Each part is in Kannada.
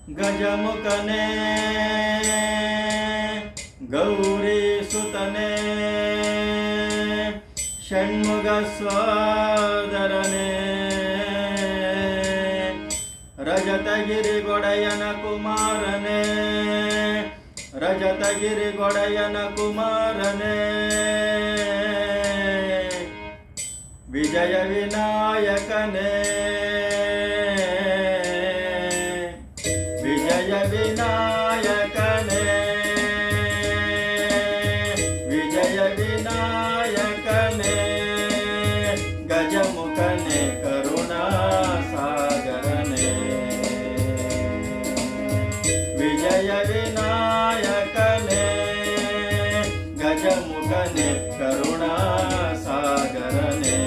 ಗಜಮುಖನೇ ಗೌರಿ ಸುತನೇ ಷಣ್ಮುಗ ಸೋದರನೇ ರಜತಗಿರಿ ಗೊಡೆಯನ ಕುಮಾರನೇ ರಜತಗಿರಿ ಗೊಡೆಯನ ಕುಮಾರನೇ ವಿಜಯ ವಿನಾಯಕನೇ ವಿಜಯ ವಿನಾಯಕನೇ ವಿಜಯ ವಿನಾಯಕನೇ ಗಜಮುಖನೇ ಕರುಣಾ ಸಾಗರನೇ ವಿಜಯ ವಿನಾಯಕನೇ ಗಜಮುಖನೇ ಕರುಣಾ ಸಾಗರನೇ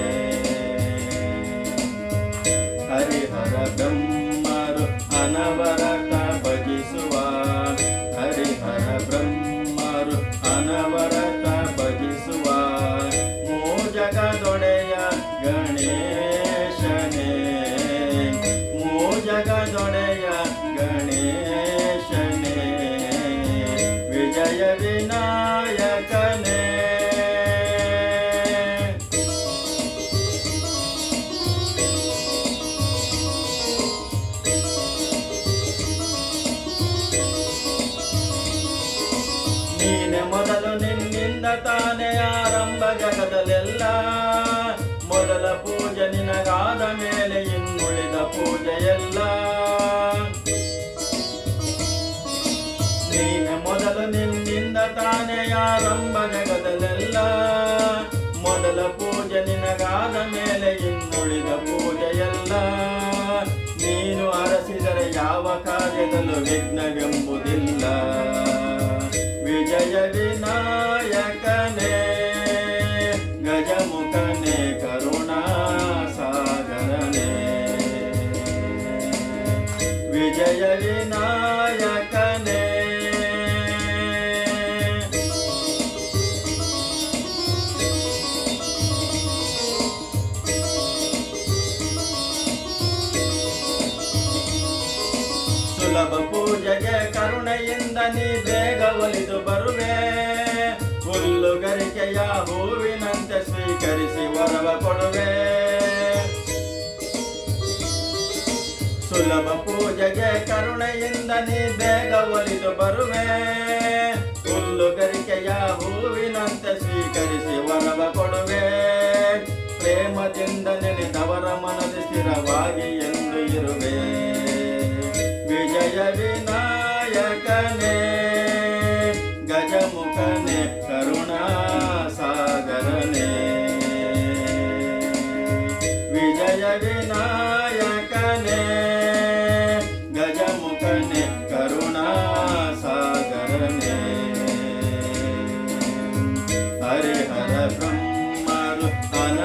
ಹರಿಹರ ಬ್ರಹ್ಮರು ಅನವರತ ಭಜಿಸುವ ಹರಿಹರ ಬ್ರಹ್ಮರು ಅನವರತ ಭಜಿಸುವ ಮೂಜಗದೊಡೆಯ ಗಣೇಶನೇ ಮೂಜಗದೊಡೆಯ ಗಣೇಶನೇ ವಿಜಯ ವಿನಾಯಕನೇ ನೀನೆ ಮೊದಲು ನಿನ್ನಿಂದ ತಾನೇ ಆರಂಭ ಜಗದಲ್ಲೆಲ್ಲ ಮೊದಲ ಪೂಜೆ ನಿನಗಾದ ಮೇಲೆ ಇನ್ನುಳಿದ ಪೂಜೆಯೆಲ್ಲ ನೀನೆ ಮೊದಲು ನಿನ್ನಿಂದ ತಾನೇ ಆರಂಭ ಜಗದಲ್ಲೆಲ್ಲ ಮೊದಲ ಪೂಜೆ ನಿನಗಾದ ಮೇಲೆ ಇನ್ನುಳಿದ ಪೂಜೆಯೆಲ್ಲ ನೀನು ಅರಸಿದರೆ ಯಾವ ಕಾರ್ಯದಲ್ಲೂ ವಿಘ್ನವೆಂಬುದಿಲ್ಲ ವಿಜಯ ವಿನಾಯಕನೇ ಗಜಮುಖನೇ ಕರುಣಾ ಸಾಗರನೇ ವಿಜಯ ವಿನಾಯಕನೇ ಸುಲಭ ಪೂಜೆಗೆ ಕರುಣೆಯಿಂದ ನೀ ಬೇಗ ಒಲಿದು ಬರುವೆ ಹುಲ್ಲುಗರಿಕೆಯ ಹೂವಿನಂತೆ ಸ್ವೀಕರಿಸಿ ವರವ ಕೊಡುವೆ ಸುಲಭ ಪೂಜೆಗೆ ಕರುಣೆಯಿಂದ ನೀ ಬೇಗ ಒಲಿದು ಬರುವೆ ಹುಲ್ಲುಗರಿಕೆಯ ಹೂವಿನಂತೆ ಸ್ವೀಕರಿಸಿ ವರವ ಕೊಡುವೆ ಪ್ರೇಮದಿಂದ ನೆನೆದವರ ಮನದಿ ಸ್ಥಿರವಾಗಿ ಎಂದು ಇರುವೆ ವಿಜಯ ವಿನಾಯಕನೇ ಗಜಮುಖನೇ ಕರುಣಾ ಸಾಗರನೇ ವಿಜಯ ವಿನಾಯಕನೇ ಗಜಮುಖನೇ ಕರುಣಾ ಸಾಗರನೇ ಹರಿಹರ ಬ್ರಹ್ಮರು ಅನ